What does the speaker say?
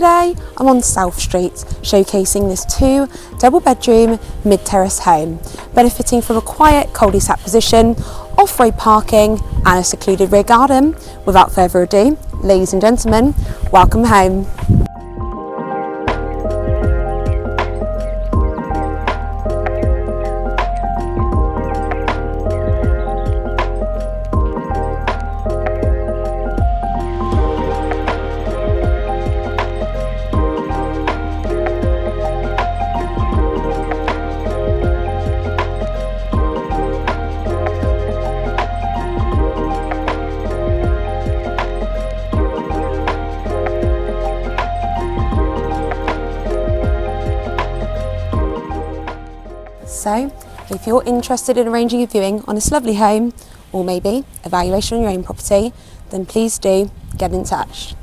Today I'm on South Street showcasing this 2 double bedroom mid-terrace home, benefiting from a quiet cul-de-sac position, off-road parking and a secluded rear garden. Without further ado, ladies and gentlemen, welcome home. So, if you're interested in arranging a viewing on this lovely home, or maybe a valuation on your own property, then please do get in touch.